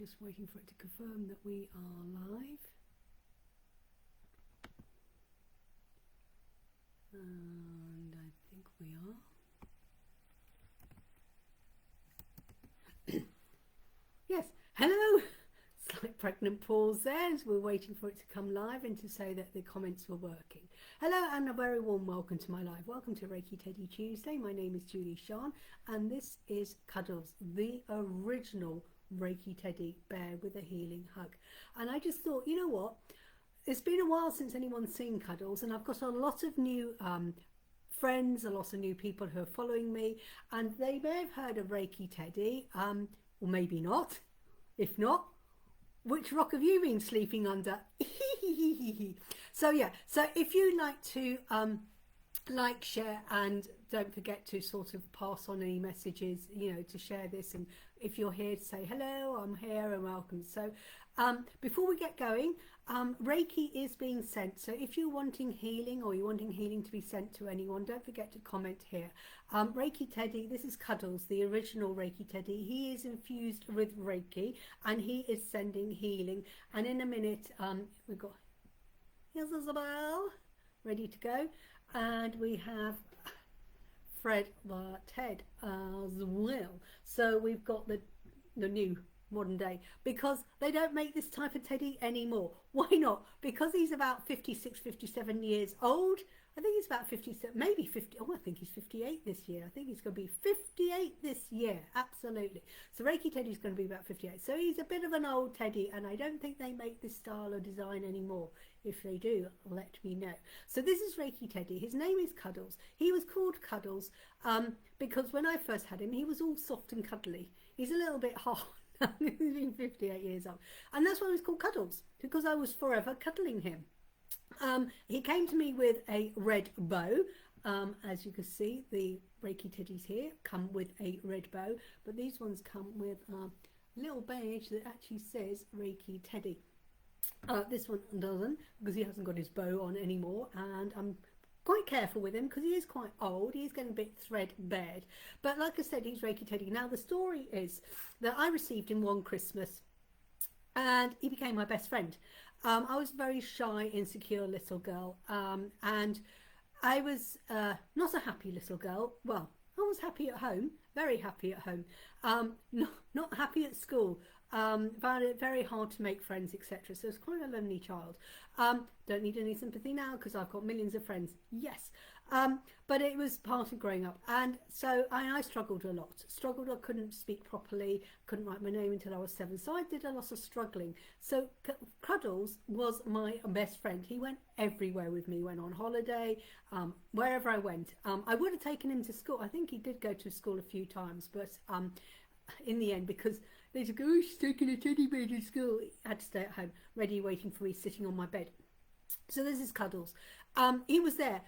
just waiting for it to confirm that we are live. And I think we are. Yes, hello. Slight pregnant pause there as we're waiting for it to come live and to say that the comments were working. Hello and a very warm welcome to my live. Welcome to Reiki Teddy Tuesday. My name is Julie-Sian and this is Cuddles, the original Reiki Teddy bear with a healing hug. And I just thought, you know what? It's been a while since anyone's seen Cuddles, and I've got a lot of new friends, a lot of new people who are following me, and they may have heard of Reiki Teddy, or maybe not. If not, which rock have you been sleeping under? So yeah, so if you'd like to like, share, and don't forget to sort of pass on any messages, you know, to share this, and if you're here to say hello, I'm here and welcome. So before we get going, Reiki is being sent, so if you're wanting healing or you're wanting healing to be sent to anyone, don't forget to comment here. Reiki Teddy, this is Cuddles, the original Reiki Teddy. He is infused with Reiki and he is sending healing, and in a minute we've got, here's Isabel ready to go, and we have Fred Ted as well. So we've got the new modern day, because they don't make this type of teddy anymore. Why not? Because he's about 56, 57 years old. I think he's about 57, maybe 50. Oh, I think he's 58 this year. I think he's going to be 58 this year. Absolutely. So Reiki Teddy's going to be about 58. So he's a bit of an old teddy, and I don't think they make this style or design anymore. If they do, let me know. So this is Reiki Teddy. His name is Cuddles. He was called Cuddles because when I first had him, he was all soft and cuddly. He's a little bit hard. He's been 58 years old, and that's why he was called Cuddles, because I was forever cuddling him. He came to me with a red bow. As you can see, the Reiki Teddies here come with a red bow, but these ones come with a little badge that actually says Reiki Teddy. This one doesn't, because he hasn't got his bow on anymore, and I'm quite careful with him because he is quite old. He's getting a bit threadbare, but like I said, he's Reiki Teddy. Now the story is that I received him one Christmas and he became my best friend. I was a very shy, insecure little girl, and I was not a happy little girl. Well, I was happy at home, very happy at home, not happy at school. Found it very hard to make friends, etc. So it's quite a lonely child. Don't need any sympathy now because I've got millions of friends. Yes, but it was part of growing up, and so I struggled a lot. I couldn't speak properly, couldn't write my name until I was 7. So I did a lot of struggling. So Cuddles was my best friend. He went everywhere with me. Went on holiday, wherever I went. I would have taken him to school. I think he did go to school a few times, but in the end, because they said, oh, she's taking a teddy bear to school, I had to stay at home, ready, waiting for me, sitting on my bed. So this is Cuddles. He was there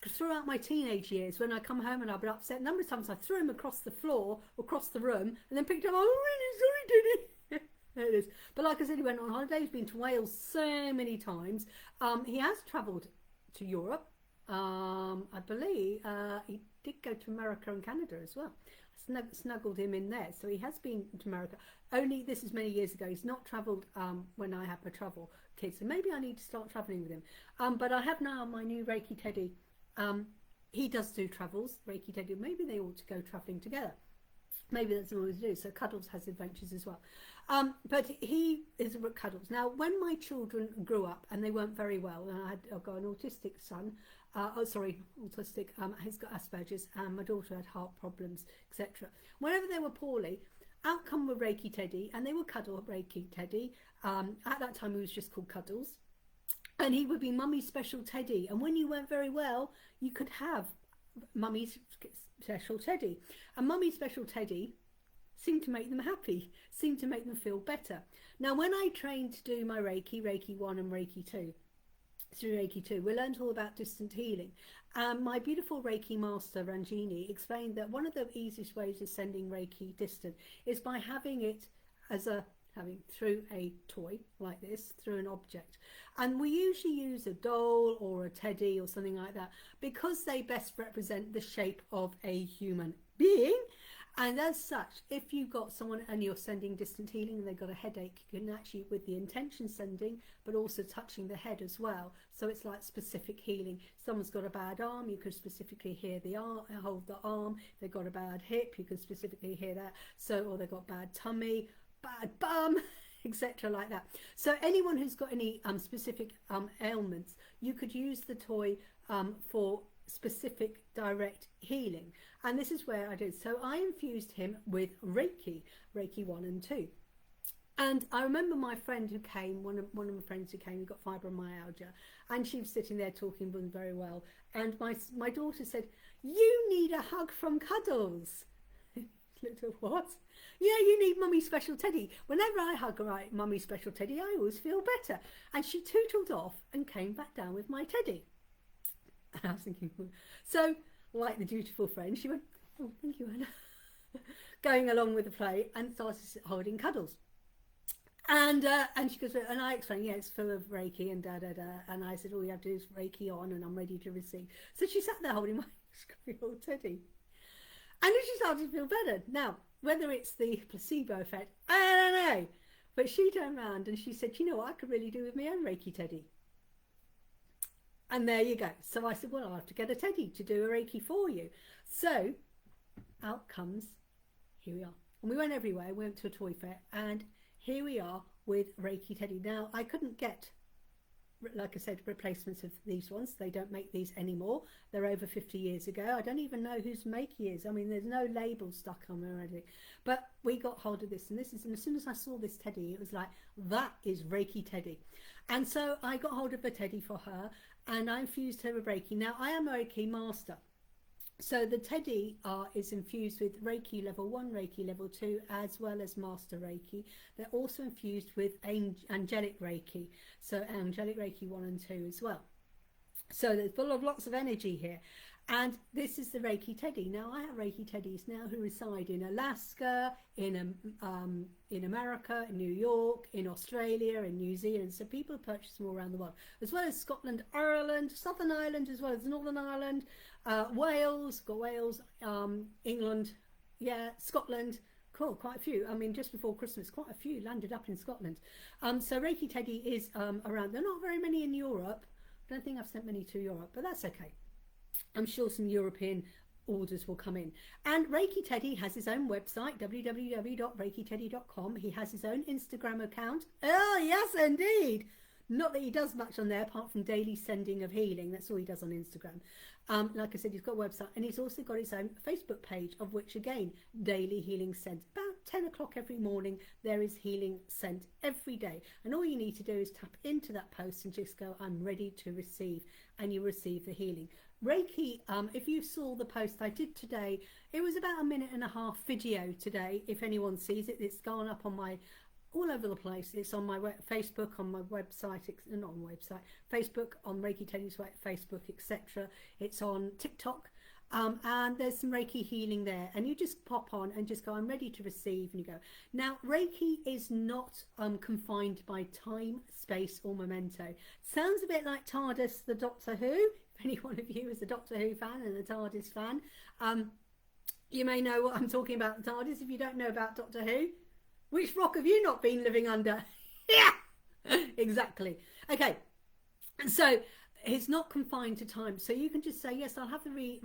throughout my teenage years. When I come home and I've been upset, a number of times I threw him across the floor, across the room, and then picked him up. Oh, really sorry, Teddy. There it is. But like I said, he went on holiday. He's been to Wales so many times. He has travelled to Europe. I believe he did go to America and Canada as well. Snuggled him in there, so he has been to America. Only this is many years ago. He's not travelled when I had my travel kids, so maybe I need to start travelling with him. But I have now my new Reiki Teddy. He does do travels, Reiki Teddy. Maybe they ought to go travelling together. Maybe that's what we do. So Cuddles has adventures as well. But he is Cuddles. Now, when my children grew up and they weren't very well, and I've got an autistic son, autistic, he's got Asperger's, and my daughter had heart problems, etc. Whenever they were poorly, out come with Reiki Teddy, and they would cuddle Reiki Teddy. At that time, he was just called Cuddles. And he would be Mummy's special teddy. And when you weren't very well, you could have Mummy's special teddy. And Mummy's special teddy seemed to make them happy, seemed to make them feel better. Now, when I trained to do my Reiki 1 and Reiki 2, through Reiki 2, we learned all about distant healing. My beautiful Reiki master, Ranjini, explained that one of the easiest ways of sending Reiki distant is by having it as through a toy like this, through an object. And we usually use a doll or a teddy or something like that because they best represent the shape of a human being. And as such, if you've got someone and you're sending distant healing and they've got a headache, you can actually, with the intention sending, but also touching the head as well. So it's like specific healing. Someone's got a bad arm, you can specifically hear the arm, hold the arm. If they've got a bad hip, you can specifically hear that. So, or they've got bad tummy, bad bum, etc. like that. So anyone who's got any specific ailments, you could use the toy for specific direct healing. And this is where I did. So I infused him with Reiki 1 and 2. And I remember my friend who came, one of my friends who came, who got fibromyalgia, and she was sitting there talking, wasn't very well. And my daughter said, "You need a hug from Cuddles." Little what? Yeah, you need Mummy's special teddy. Whenever I hug Mummy's special teddy, I always feel better. And she tootled off and came back down with my teddy. And I was thinking, so like the dutiful friend, she went, "Oh, thank you, Anna," going along with the play and started holding Cuddles. And she goes, and I explained, yeah, it's full of Reiki and and I said, all you have to do is Reiki on and I'm ready to receive. So she sat there holding my screwy old teddy. And then she started to feel better. Now, whether it's the placebo effect, I don't know. But she turned around and she said, "You know what I could really do with my own Reiki teddy." And there you go. So I said, well, I'll have to get a teddy to do a Reiki for you. So out comes, here we are. And we went everywhere. We went to a toy fair and here we are with Reiki teddy. Now, I couldn't get, like I said, replacements of these ones. They don't make these anymore. They're over 50 years ago. I don't even know whose make he is. I mean, there's no label stuck on there or anything. But we got hold of this, and and as soon as I saw this teddy, it was like, that is Reiki teddy. And so I got hold of a teddy for her, and I infused her with Reiki. Now, I am a Reiki master. So the teddy is infused with Reiki level 1, Reiki level 2, as well as Master Reiki. They're also infused with Angelic Reiki. So Angelic Reiki 1 and 2 as well. So they're full of lots of energy here. And this is the Reiki teddy. Now, I have Reiki teddies now who reside in Alaska, in America, in New York, in Australia, in New Zealand. So people purchase them all around the world, as well as Scotland, Ireland, Southern Ireland, as well as Northern Ireland, Wales, England, yeah, Scotland. Cool, quite a few. I mean, just before Christmas, quite a few landed up in Scotland. So Reiki teddy is around. There are not very many in Europe. I don't think I've sent many to Europe, but that's okay. I'm sure some European orders will come in. And Reiki Teddy has his own website, www.reikiteddy.com. He has his own Instagram account. Oh, yes, indeed. Not that he does much on there apart from daily sending of healing. That's all he does on Instagram. Like I said, he's got a website, and he's also got his own Facebook page, of which, again, daily healing sent. About 10 o'clock every morning, there is healing sent every day. And all you need to do is tap into that post and just go, "I'm ready to receive," and you receive the healing. Reiki, if you saw the post I did today, it was about a 1.5-minute video today. If anyone sees it, it's gone up on my, all over the place. It's on my Facebook, on my website, not on my website, Facebook, on Reiki Teddy's Facebook, etc. It's on TikTok, and there's some Reiki healing there. And you just pop on and just go, "I'm ready to receive," and you go. Now, Reiki is not confined by time, space, or memento. Sounds a bit like TARDIS, the Doctor Who. If any one of you is a Doctor Who fan and a TARDIS fan, you may know what I'm talking about, the TARDIS. If you don't know about Doctor Who, which rock have you not been living under? Yeah, exactly. Okay, so it's not confined to time. So you can just say, yes, I'll have the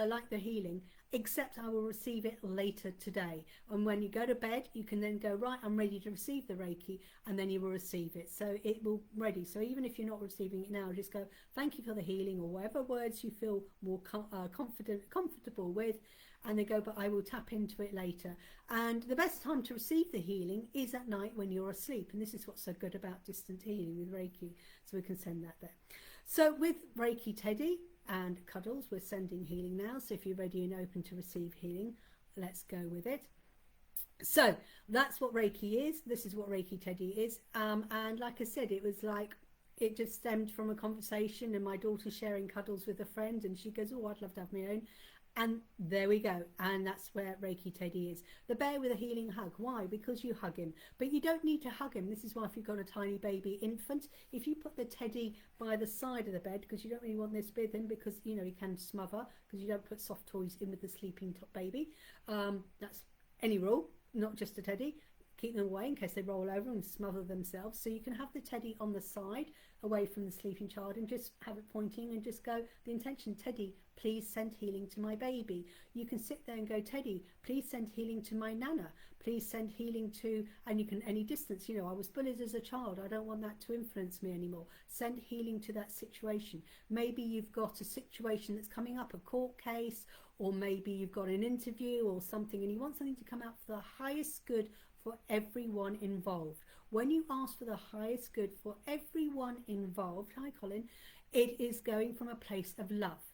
like the healing, except I will receive it later today. And when you go to bed, you can then go, right, I'm ready to receive the Reiki, and then you will receive it. So it will ready. So even if you're not receiving it now, just go, "Thank you for the healing," or whatever words you feel more comfortable with, and they go, "But I will tap into it later." And the best time to receive the healing is at night when you're asleep. And this is what's so good about distant healing with Reiki. So we can send that there. So with Reiki Teddy and Cuddles, we're sending healing now. So if you're ready and open to receive healing, let's go with it. So that's what Reiki is. This is what Reiki Teddy is. And like I said, it was like, it just stemmed from a conversation and my daughter sharing Cuddles with a friend, and she goes, "Oh, I'd love to have my own." And there we go. And that's where Reiki Teddy is. The bear with a healing hug. Why? Because you hug him. But you don't need to hug him. This is why if you've got a tiny baby infant, if you put the teddy by the side of the bed, because you don't really want this with him, because, you know, he can smother, because you don't put soft toys in with the sleeping top baby. That's any rule, not just a teddy. Keep them away in case they roll over and smother themselves. So you can have the teddy on the side away from the sleeping child and just have it pointing and just go, the intention, Teddy, please send healing to my baby. You can sit there and go, Teddy, please send healing to my nana. Please send healing to, and you can any distance, you know, I was bullied as a child. I don't want that to influence me anymore. Send healing to that situation. Maybe you've got a situation that's coming up, a court case, or maybe you've got an interview or something, and you want something to come out for the highest good for everyone involved. When you ask for the highest good for everyone involved, hi Colin, it is going from a place of love.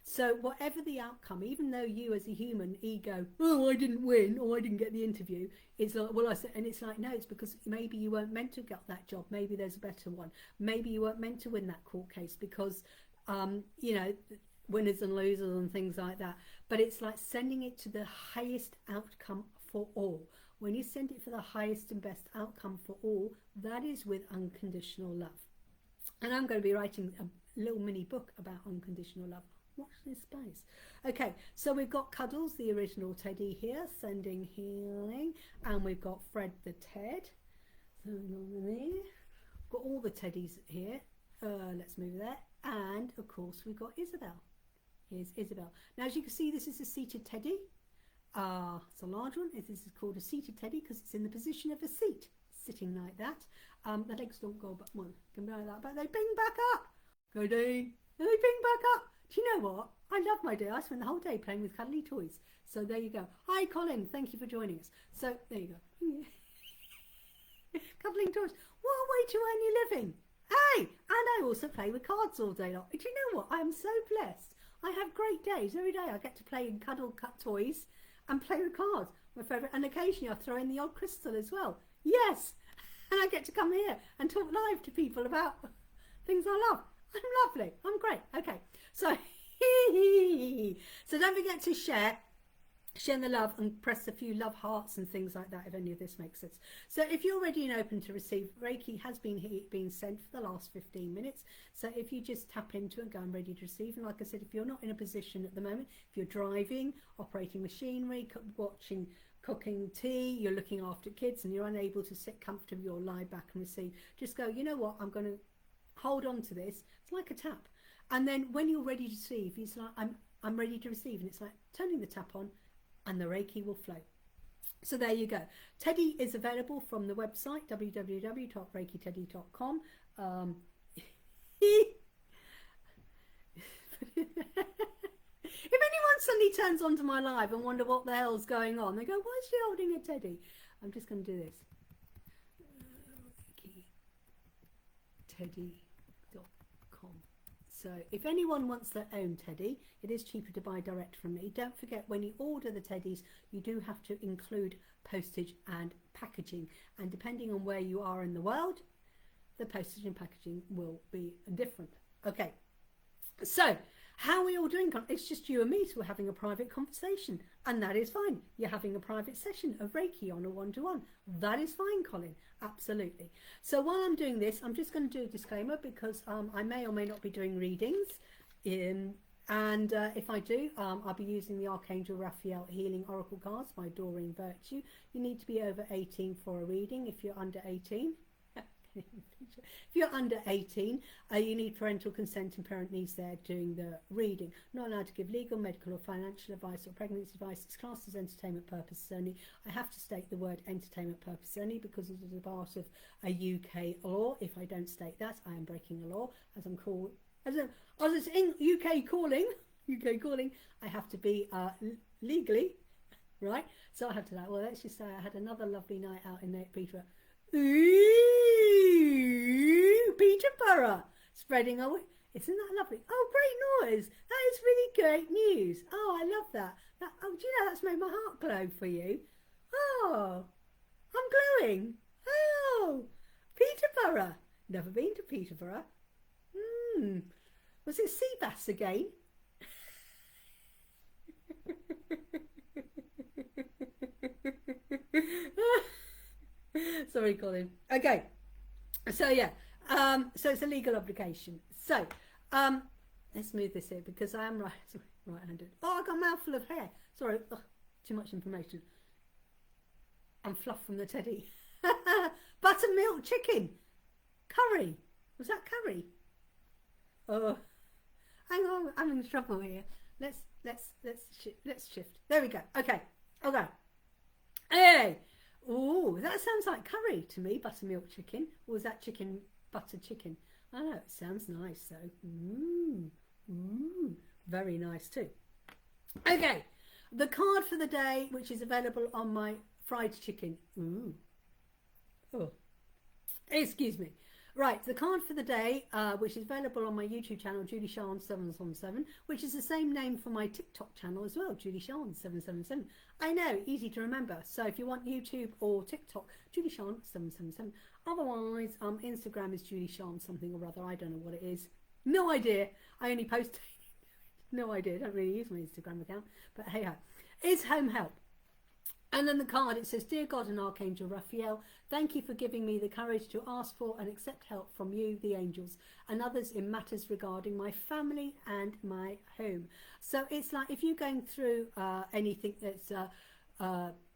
So whatever the outcome, even though you as a human ego, oh, I didn't win, or I didn't get the interview, it's like, well, I said, and it's like, no, it's because maybe you weren't meant to get that job. Maybe there's a better one. Maybe you weren't meant to win that court case because, you know, winners and losers and things like that. But it's like sending it to the highest outcome for all. When you send it for the highest and best outcome for all, that is with unconditional love. And I'm going to be writing a little mini book about unconditional love. Watch this space. Okay, so we've got Cuddles, the original teddy here, sending healing. And we've got Fred the Ted. So there. Got all the teddies here. Let's move there. And, of course, we've got Isabel. Here's Isabel. Now, as you can see, this is a seated teddy. It's a large one. This is called a seated teddy because it's in the position of a seat, sitting like that. The legs don't go but one, can be like that, but they ping back up. Go down, and they ping back up. Do you know what? I love my day. I spend the whole day playing with cuddly toys. So there you go. Hi, Colin. Thank you for joining us. So there you go. Cuddling toys. What a way to earn your living. Hey, and I also play with cards all day long. Do you know what? I am so blessed. I have great days. Every day I get to play and cuddle cut toys and play with cards, my favourite, and occasionally I throw in the odd crystal as well. Yes, and I get to come here and talk live to people about things I love. I'm lovely. I'm great. Okay, so so don't forget to share the love and press a few love hearts and things like that if any of this makes sense. So if you're ready and open to receive, Reiki has been sent for the last 15 minutes. So if you just tap into and go, I'm ready to receive. And like I said, if you're not in a position at the moment, if you're driving, operating machinery, watching, cooking tea, you're looking after kids and you're unable to sit comfortably or lie back and receive, just go, you know what, I'm going to hold on to this. It's like a tap. And then when you're ready to receive, it's like, I'm ready to receive. And it's like turning the tap on, and the Reiki will flow. So there you go. Teddy is available from the website www.reikiteddy.com. If anyone suddenly turns onto my live and wonder what the hell's going on, they go, why is she holding a teddy? I'm just going to do this. ReikiTeddy.com. So if anyone wants their own teddy, it is cheaper to buy direct from me. Don't forget, when you order the teddies, you do have to include postage and packaging. And depending on where you are in the world, the postage and packaging will be different. Okay, so how are we all doing? It's just you and me, so we're having a private conversation, and that is fine. You're having a private session of Reiki on a one-to-one. That is fine, Colin. Absolutely. So while I'm doing this, I'm just going to do a disclaimer because I may or may not be doing readings. And if I do, I'll be using the Archangel Raphael Healing Oracle cards by Doreen Virtue. You need to be over 18 for a reading. If you're under 18, if you're under 18, you need parental consent and parent needs there doing the reading. Not allowed to give legal, medical or financial advice or pregnancy advice. It's classed as entertainment purposes only. I have to state the word entertainment purposes only because it is a part of a UK law. If I don't state that, I am breaking the law. As I'm called, as it's in UK calling, I have to be legally, right? So I have to like, well, let's just say I had another lovely night out in Peterborough. Ooh, Peterborough, spreading away. Isn't that lovely? Oh, great noise. That is really great news. Oh, I love that. Oh, do you know that's made my heart glow for you? Oh, I'm glowing. Oh, Peterborough. Never been to Peterborough. Was it sea bass again? Sorry, Colin. Okay. So yeah, so it's a legal obligation. So let's move this here because I am right-handed. Oh, I got a mouthful of hair. Sorry, ugh, too much information. I'm fluff from the teddy. Buttermilk chicken curry. Was that curry? Oh, hang on, I'm in trouble here. Let's shift. There we go. Okay. Hey. Oh, that sounds like curry to me, buttermilk chicken. Or was that chicken, butter chicken? I don't know, it sounds nice though. Very nice too. Okay, the card for the day, which is available on my fried chicken. Oh, excuse me. Right, the card for the day, which is available on my YouTube channel, Julie-Sian 777, which is the same name for my TikTok channel as well, Julie-Sian 777. I know, easy to remember. So if you want YouTube or TikTok, Julie-Sian 777. Otherwise, Instagram is Julie-Sian something or other. I don't know what it is. No idea. I only post. No idea. I don't really use my Instagram account. But hey ho. It's home help. And then the card, it says, Dear God and Archangel Raphael, thank you for giving me the courage to ask for and accept help from you, the angels, and others in matters regarding my family and my home. So it's like if you're going through anything that's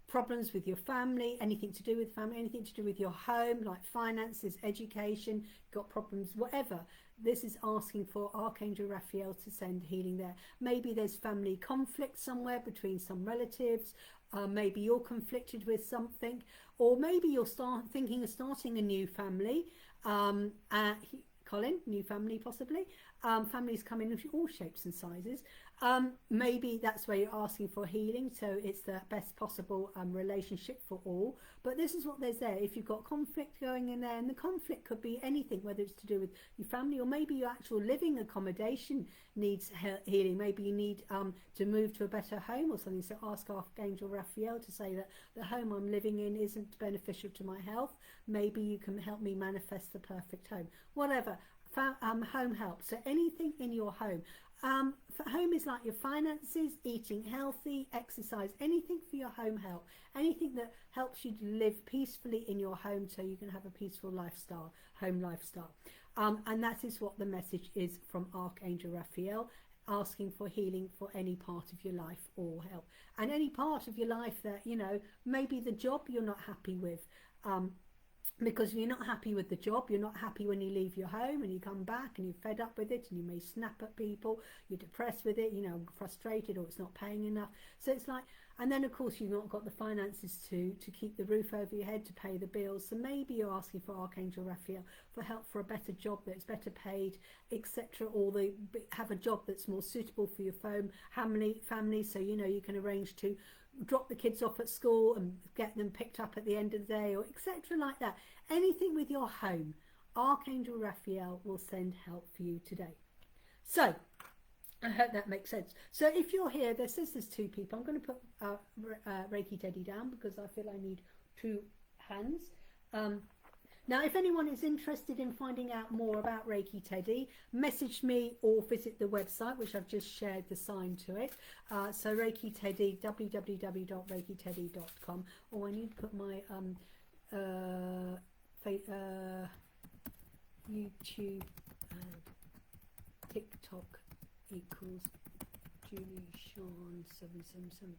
problems with your family, anything to do with family, anything to do with your home, like finances, education, got problems, whatever. This is asking for Archangel Raphael to send healing there. Maybe there's family conflict somewhere between some relatives. Maybe you're conflicted with something, or maybe you're thinking of starting a new family. Colin, new family possibly. Families come in all shapes and sizes. Maybe that's where you're asking for healing, so it's the best possible relationship for all. But this is what there's there. If you've got conflict going in there, and the conflict could be anything, whether it's to do with your family or maybe your actual living accommodation needs healing. Maybe you need to move to a better home or something. So ask Archangel Raphael to say that the home I'm living in isn't beneficial to my health. Maybe you can help me manifest the perfect home. Whatever. Home help. So anything in your home. Home is like your finances, eating healthy, exercise, anything for your home help, anything that helps you to live peacefully in your home so you can have a peaceful lifestyle, home lifestyle. And that is what the message is from Archangel Raphael, asking for healing for any part of your life or help. And any part of your life that, you know, maybe the job you're not happy with, because you're not happy with the job, you're not happy when you leave your home and you come back and you're fed up with it and you may snap at people, you're depressed with it, you know, frustrated, or it's not paying enough. So it's like, and then of course you've not got the finances to keep the roof over your head, to pay the bills. So maybe you're asking for Archangel Raphael for help for a better job that's better paid, etc., or they have a job that's more suitable for your family, so you know you can arrange to drop the kids off at school and get them picked up at the end of the day, or etc., like that. Anything with your home, Archangel Raphael will send help for you today. So I hope that makes sense. So if you're here, there says there's two people. I'm going to put Reiki Teddy down because I feel I need two hands. Now, if anyone is interested in finding out more about Reiki Teddy, message me or visit the website, which I've just shared the sign to it. So Reiki Teddy, www.reikiteddy.com. Oh, I need to put my YouTube and TikTok equals Julie-Sian 777.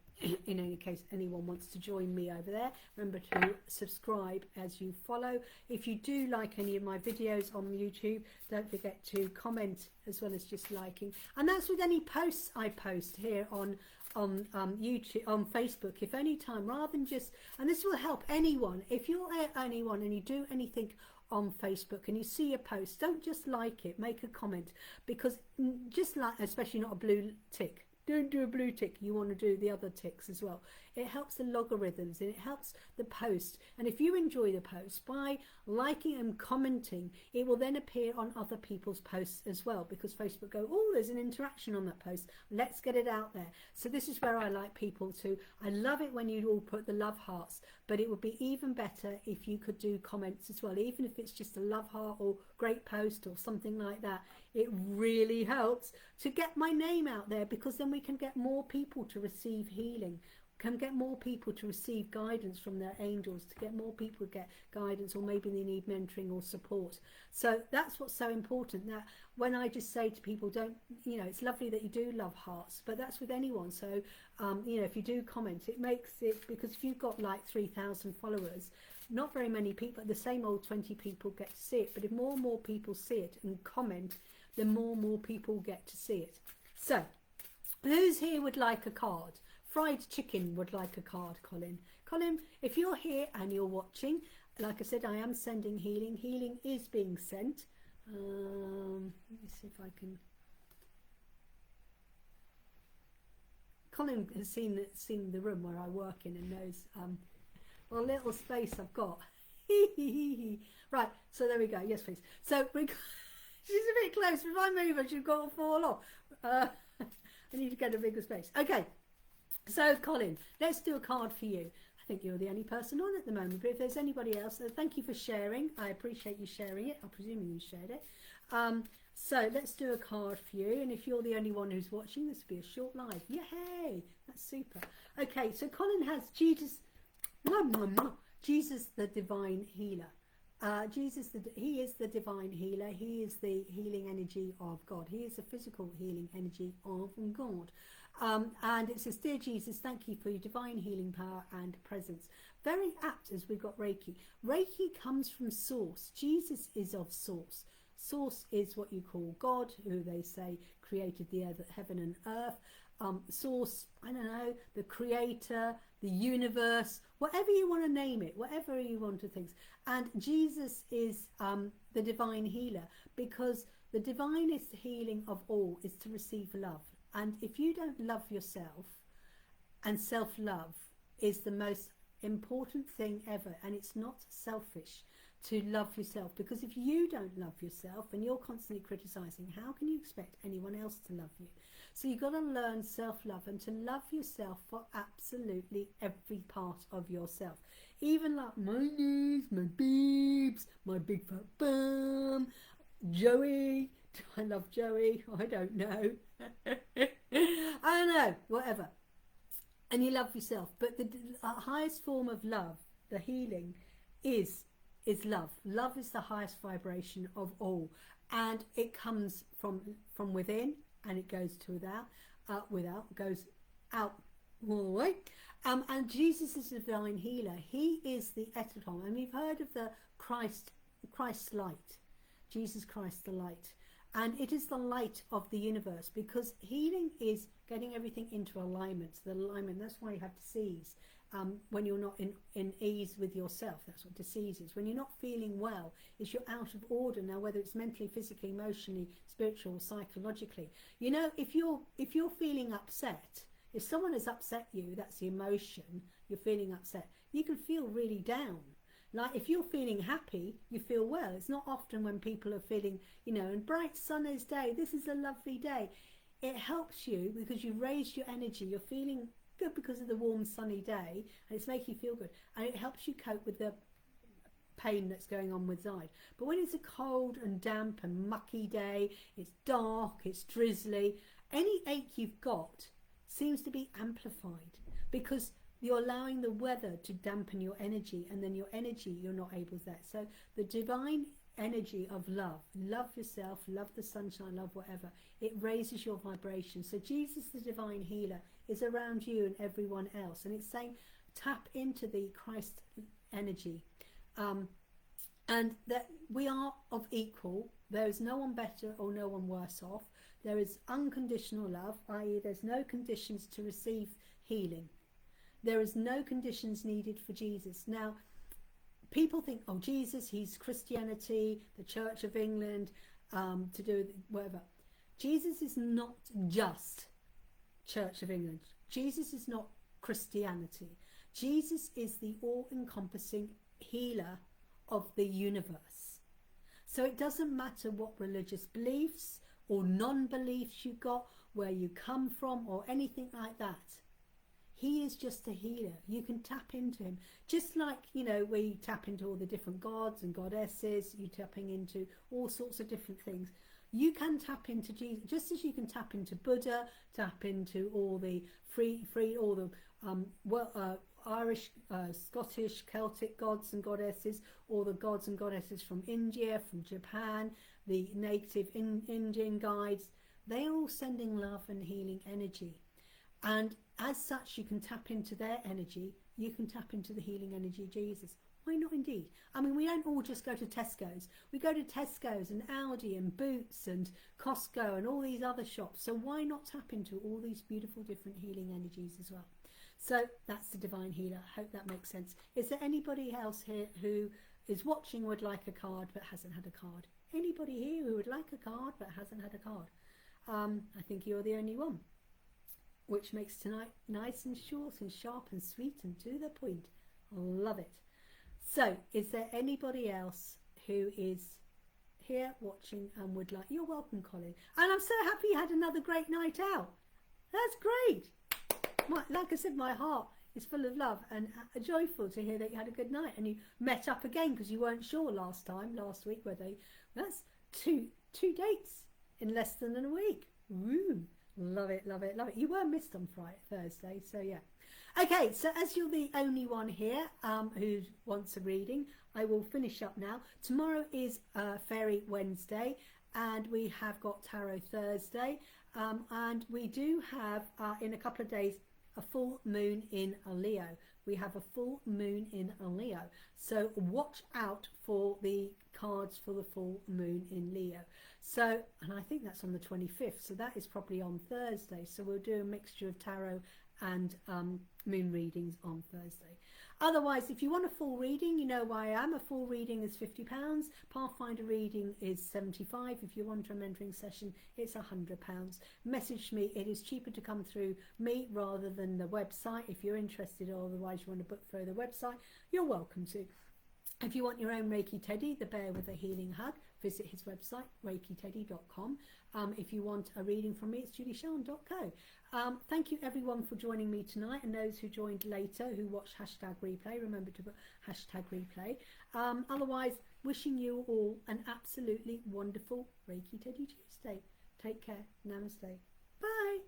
In any case, anyone wants to join me over there, remember to subscribe as you follow. If you do like any of my videos on YouTube, don't forget to comment as well as just liking. And that's with any posts I post here on YouTube, on Facebook. If any time, rather than just, and this will help anyone, if you're anyone and you do anything on Facebook and you see a post, don't just like it, make a comment, because just like, especially not a blue tick, don't do a blue tick, you want to do the other ticks as well. It helps the logarithms and it helps the post. And if you enjoy the post, by liking and commenting, it will then appear on other people's posts as well, because Facebook go, oh, there's an interaction on that post, let's get it out there. So this is where I like people to, I love it when you all put the love hearts, but it would be even better if you could do comments as well, even if it's just a love heart or great post or something like that. It really helps to get my name out there, because then we can get more people to receive healing, can get more people to receive guidance from their angels, to get more people to get guidance, or maybe they need mentoring or support. So that's what's so important. That when I just say to people, don't, you know, it's lovely that you do love hearts, but that's with anyone. So you know, if you do comment, it makes it, because if you've got like 3,000 followers, not very many people, the same old 20 people get to see it. But if more and more people see it and comment, then more and more people get to see it. So who's here would like a card? Fried chicken would like a card, Colin. Colin, if you're here and you're watching, like I said, I am sending healing. Healing is being sent. Let me see if I can. Colin has seen the room where I work in and knows what little space I've got. Right, so there we go. Yes, please. So she's a bit close. If I move her, she's got to fall off. I need to get a bigger space. Okay. So Colin, let's do a card for you. I think you're the only person on at the moment, but if there's anybody else, thank you for sharing. I appreciate you sharing it. I'm presuming you shared it. So let's do a card for you, and if you're the only one who's watching, this will be a short live. Yay, that's super. Okay, so Colin has Jesus the divine healer. He is the divine healer. He is the healing energy of God. He is the physical healing energy of God. And it says, dear Jesus, thank you for your divine healing power and presence. Very apt, as we've got Reiki. Reiki comes from source. Jesus is of source. Source is what you call God, who they say created the heaven and earth. Source, I don't know, the creator, the universe, whatever you want to name it, whatever you want to think. And Jesus is the divine healer, because the divinest healing of all is to receive love. And if you don't love yourself, and self-love is the most important thing ever, and it's not selfish to love yourself, because if you don't love yourself and you're constantly criticizing, how can you expect anyone else to love you? So you've got to learn self-love, and to love yourself for absolutely every part of yourself, even like my knees, my boobs, my big fat bum, Joey. I love Joey. I don't know. I don't know, whatever. And you love yourself, but the highest form of love, the healing, is love. Love is the highest vibration of all, and it comes from within, and it goes to without, goes out all the way. And Jesus is the divine healer. He is the Eteton, and we've heard of the Christ light, Jesus Christ the light. And it is the light of the universe, because healing is getting everything into alignment. The alignment, that's why you have disease. When you're not in ease with yourself, that's what disease is. When you're not feeling well, it's you're out of order. Now, whether it's mentally, physically, emotionally, spiritual, psychologically. You know, if you're feeling upset, if someone has upset you, that's the emotion, you're feeling upset, you can feel really down. Like if you're feeling happy, you feel well. It's not often when people are feeling, you know, and bright sunny day, this is a lovely day. It helps you because you've raised your energy. You're feeling good because of the warm sunny day, and it's making you feel good. And it helps you cope with the pain that's going on inside. But when it's a cold and damp and mucky day, it's dark, it's drizzly, any ache you've got seems to be amplified, because you're allowing the weather to dampen your energy, and then your energy, you're not able to that. So the divine energy of love yourself, love the sunshine, love whatever, it raises your vibration. So Jesus the divine healer is around you and everyone else, and it's saying tap into the Christ energy, and that we are of equal. There is no one better or no one worse off. There is unconditional love, i.e. there's no conditions to receive healing. There is no conditions needed for Jesus. Now, people think, oh, Jesus, he's Christianity, the Church of England, to do whatever. Jesus is not just Church of England. Jesus is not Christianity. Jesus is the all-encompassing healer of the universe. So it doesn't matter what religious beliefs or non-beliefs you got, where you come from, or anything like that. He is just a healer. You can tap into him. Just like, you know, we tap into all the different gods and goddesses, you're tapping into all sorts of different things. You can tap into Jesus, just as you can tap into Buddha, tap into all the all the Irish, Scottish, Celtic gods and goddesses, all the gods and goddesses from India, from Japan, the native Indian guides. They are all sending love and healing energy. And as such, you can tap into their energy. You can tap into the healing energy of Jesus. Why not indeed? I mean, we don't all just go to Tesco's. We go to Tesco's and Aldi and Boots and Costco and all these other shops. So why not tap into all these beautiful different healing energies as well? So that's the Divine Healer. I hope that makes sense. Is there anybody else here who is watching, would like a card but hasn't had a card? Anybody here who would like a card but hasn't had a card? I think you're the only one, which makes tonight nice and short and sharp and sweet and to the point. Love it. So is there anybody else who is here watching and would like... You're welcome, Colin. And I'm so happy you had another great night out. That's great. Like I said, my heart is full of love and joyful to hear that you had a good night and you met up again, because you weren't sure last week whether... That's two dates in less than a week. Woo. Love it, love it, love it. You were missed on Thursday, so yeah. Okay, so as you're the only one here who wants a reading, I will finish up now. Tomorrow is Fairy Wednesday, and we have got Tarot Thursday, and we do have in a couple of days a full moon in a Leo. We have a full moon in a Leo, so watch out for the cards for the full moon in Leo. So, and I think that's on the 25th, so that is probably on Thursday. So we'll do a mixture of tarot and moon readings on Thursday. Otherwise, if you want a full reading, you know where I am. A full reading is £50. Pathfinder reading is £75. If you want a mentoring session, it's £100. Message me. It is cheaper to come through me rather than the website. If you're interested, or otherwise you want to book through the website, you're welcome to. If you want your own Reiki Teddy, the bear with a healing hug, visit his website, reikiteddy.com. If you want a reading from me, it's Julie-Sian.co. Thank you everyone for joining me tonight, and those who joined later, who watched #replay, remember to put #replay. Otherwise, wishing you all an absolutely wonderful Reiki Teddy Tuesday. Take care. Namaste. Bye.